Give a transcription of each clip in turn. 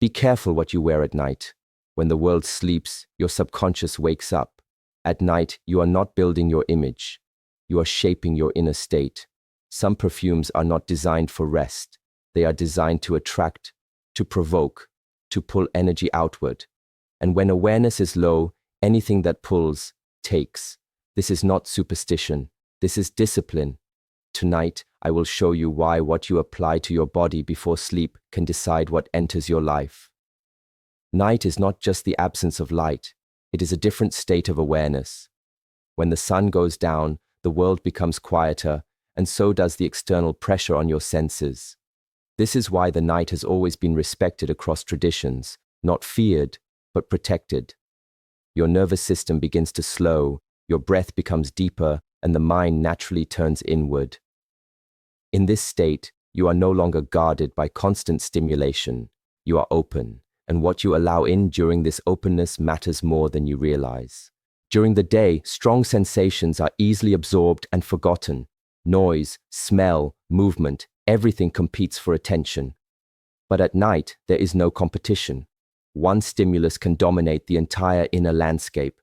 Be careful what you wear at night. When the world sleeps, your subconscious wakes up. At night, you are not building your image. You are shaping your inner state. Some perfumes are not designed for rest. They are designed to attract, to provoke, to pull energy outward. And when awareness is low, anything that pulls, takes. This is not superstition. This is discipline. Tonight, I will show you why what you apply to your body before sleep can decide what enters your life. Night is not just the absence of light. It is a different state of awareness. When the sun goes down, the world becomes quieter, and so does the external pressure on your senses. This is why the night has always been respected across traditions, not feared, but protected. Your nervous system begins to slow, your breath becomes deeper, and the mind naturally turns inward. In this state, you are no longer guarded by constant stimulation. You are open, and what you allow in during this openness matters more than you realize. During the day, strong sensations are easily absorbed and forgotten. Noise, smell, movement, everything competes for attention. But at night, there is no competition. One stimulus can dominate the entire inner landscape.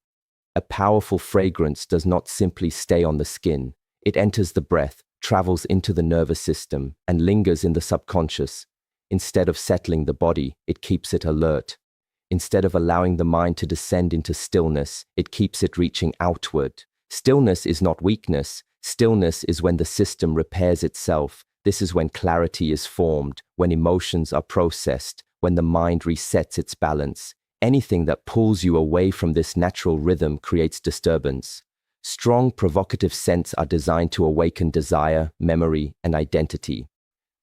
A powerful fragrance does not simply stay on the skin. It enters the breath, travels into the nervous system, and lingers in the subconscious. Instead of settling the body, it keeps it alert. Instead of allowing the mind to descend into stillness, it keeps it reaching outward. Stillness is not weakness. Stillness is when the system repairs itself. This is when clarity is formed, when emotions are processed, when the mind resets its balance. Anything that pulls you away from this natural rhythm creates disturbance. Strong, provocative scents are designed to awaken desire, memory, and identity.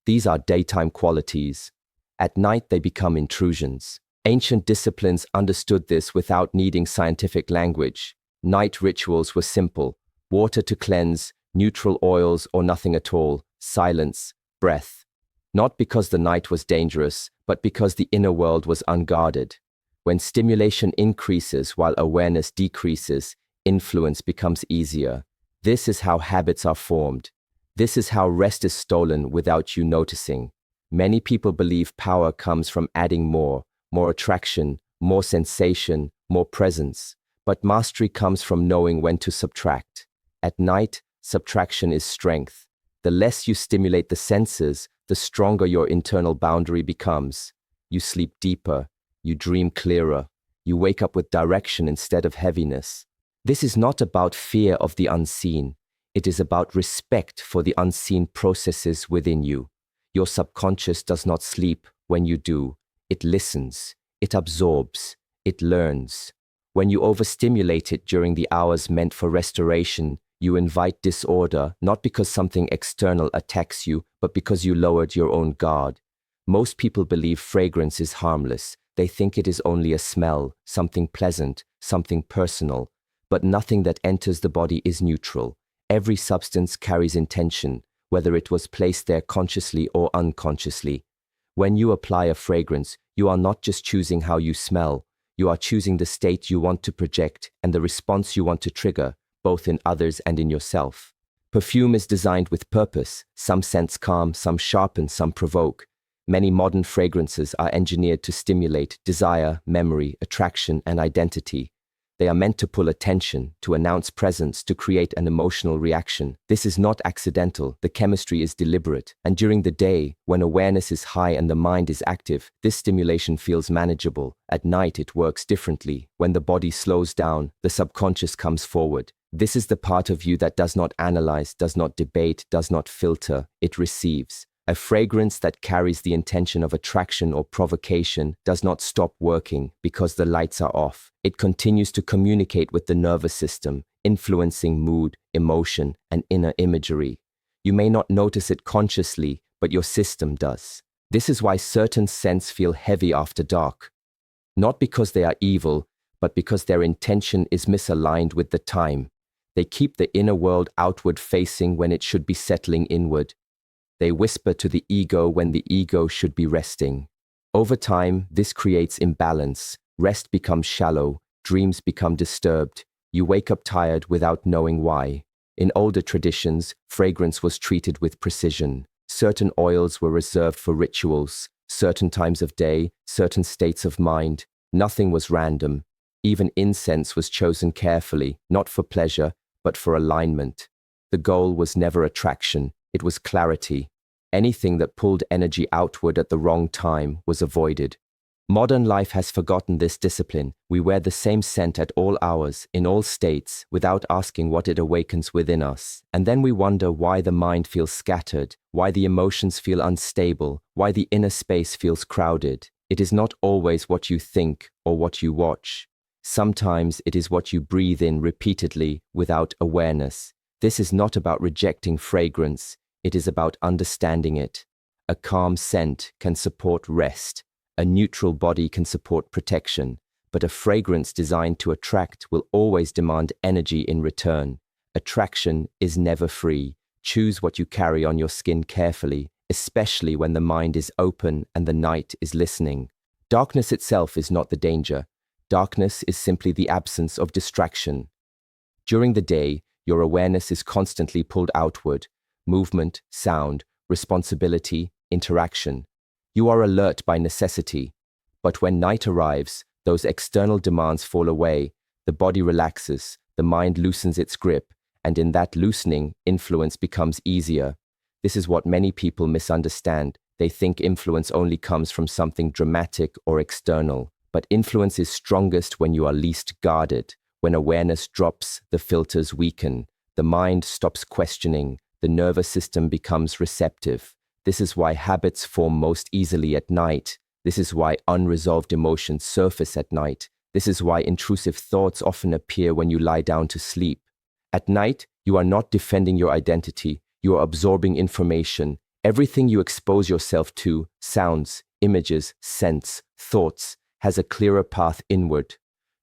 These are daytime qualities. At night, they become intrusions. Ancient disciplines understood this without needing scientific language. Night rituals were simple: water to cleanse, neutral oils or nothing at all, silence, breath. Not because the night was dangerous, but because the inner world was unguarded. When stimulation increases while awareness decreases, influence becomes easier. This is how habits are formed. This is how rest is stolen without you noticing. Many people believe power comes from adding more attraction, more sensation, more presence. But mastery comes from knowing when to subtract. At night, subtraction is strength. The less you stimulate the senses, the stronger your internal boundary becomes. You sleep deeper. You dream clearer. You wake up with direction instead of heaviness. This is not about fear of the unseen. It is about respect for the unseen processes within you. Your subconscious does not sleep when you do. It listens. It absorbs. It learns. When you overstimulate it during the hours meant for restoration, you invite disorder, not because something external attacks you, but because you lowered your own guard. Most people believe fragrance is harmless. They think it is only a smell, something pleasant, something personal. But nothing that enters the body is neutral. Every substance carries intention, whether it was placed there consciously or unconsciously. When you apply a fragrance, you are not just choosing how you smell. You are choosing the state you want to project and the response you want to trigger, both in others and in yourself. Perfume is designed with purpose. Some scents calm, some sharpen, some provoke. Many modern fragrances are engineered to stimulate desire, memory, attraction, and identity. They are meant to pull attention, to announce presence, to create an emotional reaction. This is not accidental. The chemistry is deliberate. And during the day, when awareness is high and the mind is active, this stimulation feels manageable. At night, it works differently. When the body slows down, the subconscious comes forward. This is the part of you that does not analyze, does not debate, does not filter. It receives. A fragrance that carries the intention of attraction or provocation does not stop working because the lights are off. It continues to communicate with the nervous system, influencing mood, emotion, and inner imagery. You may not notice it consciously, but your system does. This is why certain scents feel heavy after dark. Not because they are evil, but because their intention is misaligned with the time. They keep the inner world outward facing when it should be settling inward. They whisper to the ego when the ego should be resting. Over time, this creates imbalance. Rest becomes shallow, dreams become disturbed. You wake up tired without knowing why. In older traditions, fragrance was treated with precision. Certain oils were reserved for rituals. certain times of day, certain states of mind. Nothing was random. Even incense was chosen carefully, not for pleasure, but for alignment. The goal was never attraction, it was clarity. Anything that pulled energy outward at the wrong time was avoided. Modern life has forgotten this discipline. We wear the same scent at all hours, in all states, without asking what it awakens within us. And then we wonder why the mind feels scattered, why the emotions feel unstable, why the inner space feels crowded. It is not always what you think or what you watch. Sometimes it is what you breathe in repeatedly without awareness. This is not about rejecting fragrance. It is about understanding it. A calm scent can support rest. A neutral body can support protection, but a fragrance designed to attract will always demand energy in return. Attraction is never free. Choose what you carry on your skin carefully, especially when the mind is open and the night is listening. Darkness itself is not the danger. Darkness is simply the absence of distraction. During the day, your awareness is constantly pulled outward. Movement, sound, responsibility, interaction. You are alert by necessity, but when night arrives, those external demands fall away, the body relaxes, the mind loosens its grip, and in that loosening, influence becomes easier. This is what many people misunderstand. They think influence only comes from something dramatic or external, but influence is strongest when you are least guarded. When awareness drops, the filters weaken, the mind stops questioning, the nervous system becomes receptive. This is why habits form most easily at night. This is why unresolved emotions surface at night. This is why intrusive thoughts often appear when you lie down to sleep. At night, you are not defending your identity. You are absorbing information. Everything you expose yourself to, sounds, images, scents, thoughts, has a clearer path inward.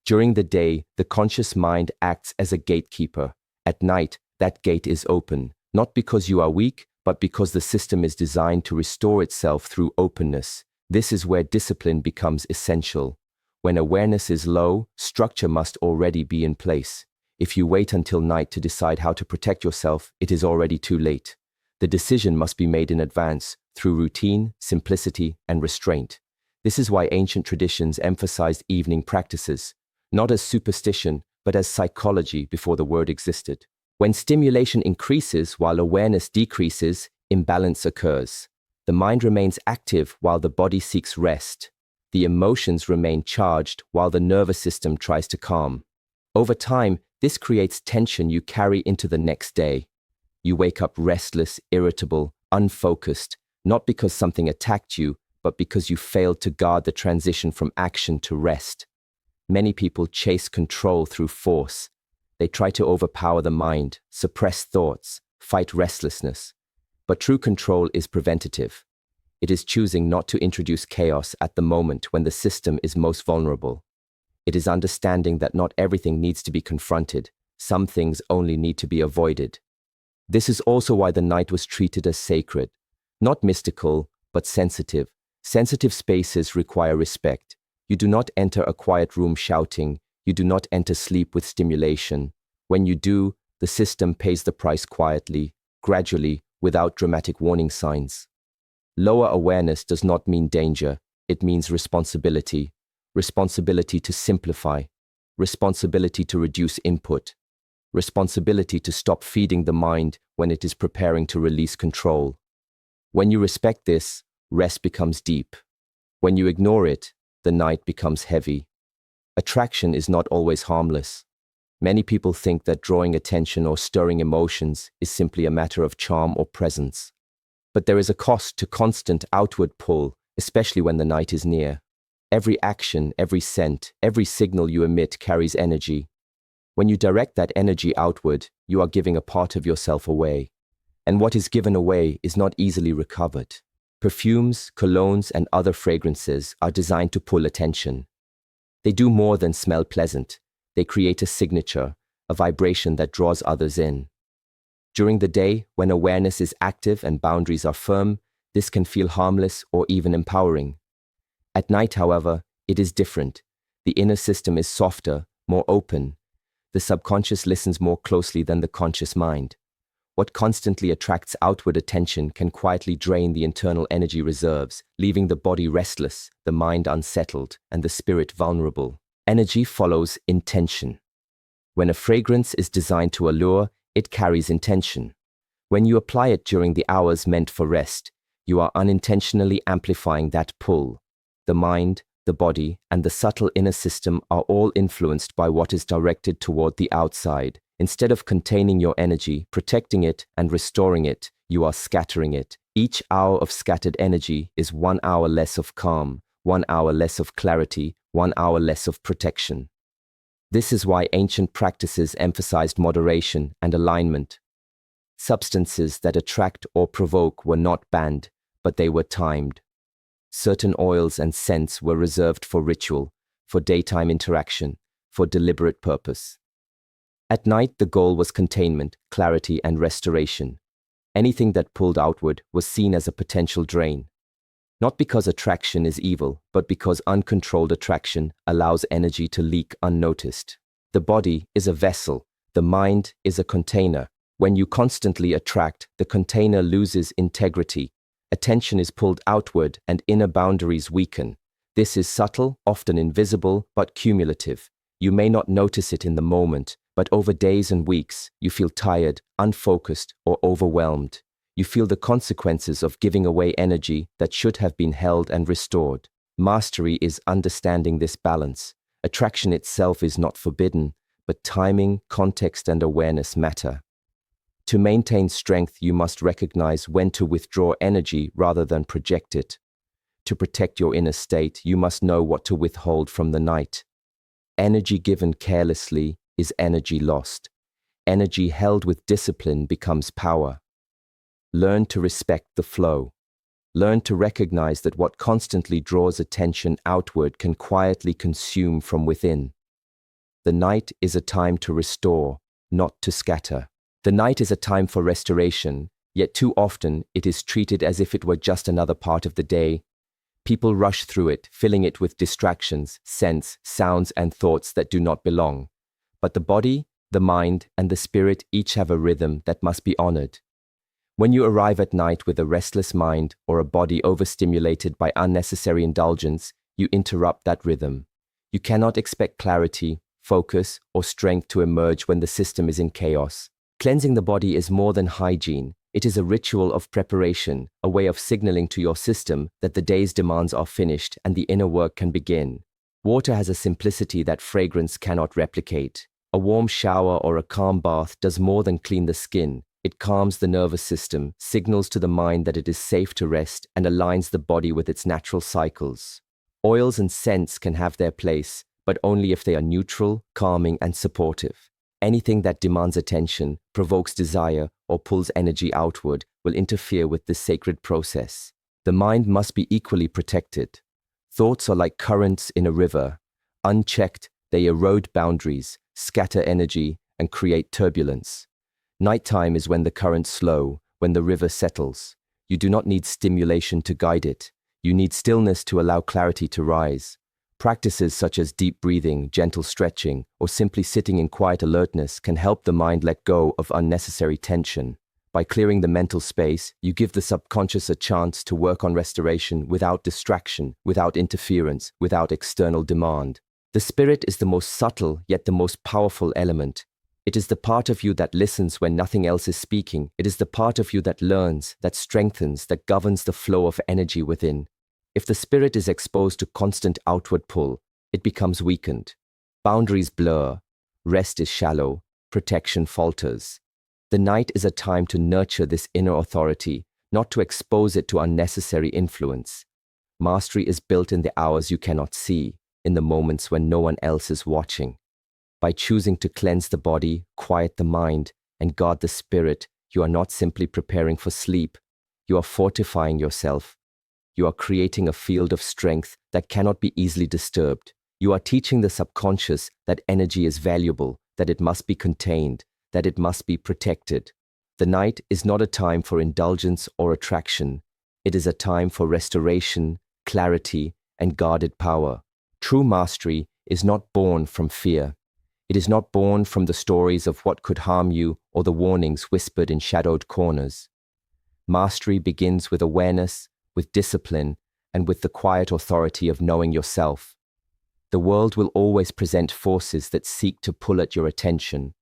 During the day, the conscious mind acts as a gatekeeper. At night, that gate is open, not because you are weak, but because the system is designed to restore itself through openness. This is where discipline becomes essential. When awareness is low, structure must already be in place. If you wait until night to decide how to protect yourself, it is already too late. The decision must be made in advance, through routine, simplicity, and restraint. This is why ancient traditions emphasized evening practices, not as superstition, but as psychology before the word existed. When stimulation increases while awareness decreases, imbalance occurs. The mind remains active while the body seeks rest. The emotions remain charged while the nervous system tries to calm. Over time, this creates tension you carry into the next day. You wake up restless, irritable, unfocused, not because something attacked you, but because you failed to guard the transition from action to rest. Many people chase control through force. They try to overpower the mind, suppress thoughts, fight restlessness. But true control is preventative. It is choosing not to introduce chaos at the moment when the system is most vulnerable. It is understanding that not everything needs to be confronted. Some things only need to be avoided. This is also why the night was treated as sacred. Not mystical, but sensitive. Sensitive spaces require respect. You do not enter a quiet room shouting. You do not enter sleep with stimulation. When you do, the system pays the price quietly, gradually, without dramatic warning signs. Lower awareness does not mean danger. It means responsibility. Responsibility to simplify. Responsibility to reduce input. Responsibility to stop feeding the mind when it is preparing to release control. When you respect this, rest becomes deep. When you ignore it, the night becomes heavy. Attraction is not always harmless. Many people think that drawing attention or stirring emotions is simply a matter of charm or presence. But there is a cost to constant outward pull, especially when the night is near. Every action, every scent, every signal you emit carries energy. When you direct that energy outward, you are giving a part of yourself away. And what is given away is not easily recovered. Perfumes, colognes, and other fragrances are designed to pull attention. They do more than smell pleasant. They create a signature, a vibration that draws others in. During the day, when awareness is active and boundaries are firm, this can feel harmless or even empowering. At night, however, it is different. The inner system is softer, more open. The subconscious listens more closely than the conscious mind. What constantly attracts outward attention can quietly drain the internal energy reserves, leaving the body restless, the mind unsettled, and the spirit vulnerable. Energy follows intention. When a fragrance is designed to allure, it carries intention. When you apply it during the hours meant for rest, you are unintentionally amplifying that pull. The mind, the body, and the subtle inner system are all influenced by what is directed toward the outside. Instead of containing your energy, protecting it, and restoring it, you are scattering it. Each hour of scattered energy is 1 hour less of calm, 1 hour less of clarity, 1 hour less of protection. This is why ancient practices emphasized moderation and alignment. Substances that attract or provoke were not banned, but they were timed. Certain oils and scents were reserved for ritual, for daytime interaction, for deliberate purpose. At night, the goal was containment, clarity, and restoration. Anything that pulled outward was seen as a potential drain. Not because attraction is evil, but because uncontrolled attraction allows energy to leak unnoticed. The body is a vessel, the mind is a container. When you constantly attract, the container loses integrity. Attention is pulled outward and inner boundaries weaken. This is subtle, often invisible, but cumulative. You may not notice it in the moment, but over days and weeks, you feel tired, unfocused, or overwhelmed. You feel the consequences of giving away energy that should have been held and restored. Mastery is understanding this balance. Attraction itself is not forbidden, but timing, context, and awareness matter. To maintain strength, you must recognize when to withdraw energy rather than project it. To protect your inner state, you must know what to withhold from the night. Energy given carelessly is energy lost. Energy held with discipline becomes power. Learn to respect the flow. Learn to recognize that what constantly draws attention outward can quietly consume from within. The night is a time to restore, not to scatter. The night is a time for restoration, yet too often it is treated as if it were just another part of the day. People rush through it, filling it with distractions, scents, sounds, and thoughts that do not belong. But the body, the mind, and the spirit each have a rhythm that must be honored. When you arrive at night with a restless mind or a body overstimulated by unnecessary indulgence, you interrupt that rhythm. You cannot expect clarity, focus, or strength to emerge when the system is in chaos. Cleansing the body is more than hygiene. It is a ritual of preparation, a way of signaling to your system that the day's demands are finished and the inner work can begin. Water has a simplicity that fragrance cannot replicate. A warm shower or a calm bath does more than clean the skin. It calms the nervous system, signals to the mind that it is safe to rest, and aligns the body with its natural cycles. Oils and scents can have their place, but only if they are neutral, calming, and supportive. Anything that demands attention, provokes desire, or pulls energy outward will interfere with this sacred process. The mind must be equally protected. Thoughts are like currents in a river. Unchecked, they erode boundaries, scatter energy, and create turbulence. Nighttime is when the currents slow, when the river settles. You do not need stimulation to guide it. You need stillness to allow clarity to rise. Practices such as deep breathing, gentle stretching, or simply sitting in quiet alertness can help the mind let go of unnecessary tension. By clearing the mental space, you give the subconscious a chance to work on restoration without distraction, without interference, without external demand. The spirit is the most subtle yet the most powerful element. It is the part of you that listens when nothing else is speaking. It is the part of you that learns, that strengthens, that governs the flow of energy within. If the spirit is exposed to constant outward pull, it becomes weakened. Boundaries blur, rest is shallow, protection falters. The night is a time to nurture this inner authority, not to expose it to unnecessary influence. Mastery is built in the hours you cannot see, in the moments when no one else is watching. By choosing to cleanse the body, quiet the mind, and guard the spirit, you are not simply preparing for sleep. You are fortifying yourself. You are creating a field of strength that cannot be easily disturbed. You are teaching the subconscious that energy is valuable, that it must be contained, that it must be protected. The night is not a time for indulgence or attraction. It is a time for restoration, clarity, and guarded power. True mastery is not born from fear. It is not born from the stories of what could harm you or the warnings whispered in shadowed corners. Mastery begins with awareness, with discipline, and with the quiet authority of knowing yourself. The world will always present forces that seek to pull at your attention,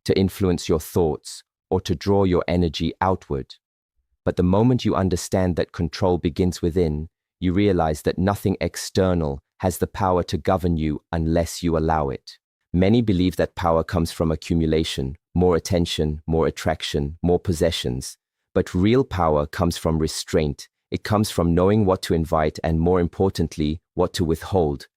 to influence your thoughts, or to draw your energy outward. But the moment you understand that control begins within, you realize that nothing external has the power to govern you unless you allow it. Many believe that power comes from accumulation, more attention, more attraction, more possessions. But real power comes from restraint. It comes from knowing what to invite and, more importantly, what to withhold.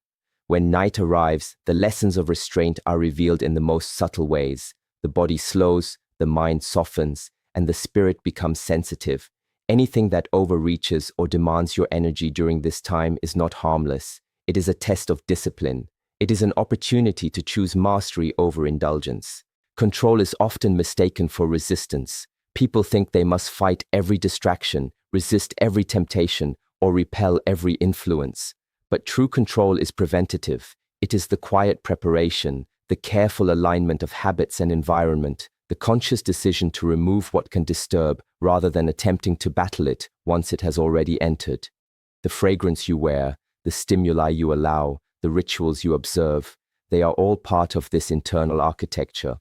When night arrives, the lessons of restraint are revealed in the most subtle ways. The body slows, the mind softens, and the spirit becomes sensitive. Anything that overreaches or demands your energy during this time is not harmless. It is a test of discipline. It is an opportunity to choose mastery over indulgence. Control is often mistaken for resistance. People think they must fight every distraction, resist every temptation, or repel every influence. But true control is preventative. It is the quiet preparation, the careful alignment of habits and environment, the conscious decision to remove what can disturb rather than attempting to battle it once it has already entered. The fragrance you wear, the stimuli you allow, the rituals you observe, they are all part of this internal architecture.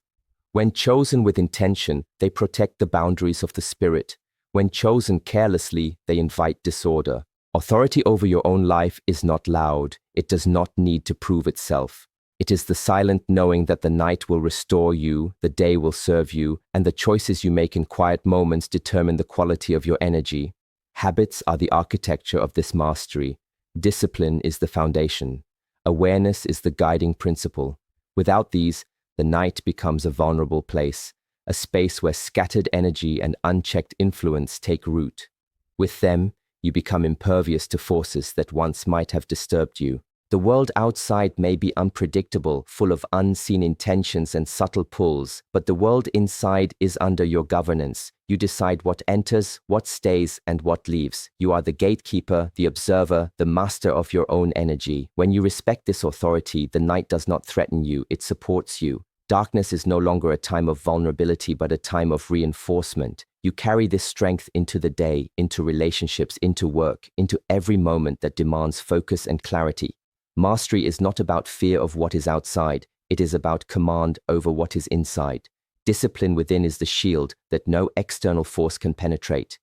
When chosen with intention, they protect the boundaries of the spirit. When chosen carelessly, they invite disorder. Authority over your own life is not loud. It does not need to prove itself. It is the silent knowing that the night will restore you, the day will serve you, and the choices you make in quiet moments determine the quality of your energy. Habits are the architecture of this mastery. Discipline is the foundation. Awareness is the guiding principle. Without these, the night becomes a vulnerable place, a space where scattered energy and unchecked influence take root. With them, you become impervious to forces that once might have disturbed you. The world outside may be unpredictable, full of unseen intentions and subtle pulls, but the world inside is under your governance. You decide what enters, what stays, and what leaves. You are the gatekeeper, the observer, the master of your own energy. When you respect this authority, the night does not threaten you, it supports you. Darkness is no longer a time of vulnerability, but a time of reinforcement. You carry this strength into the day, into relationships, into work, into every moment that demands focus and clarity. Mastery is not about fear of what is outside. It is about command over what is inside. Discipline within is the shield that no external force can penetrate.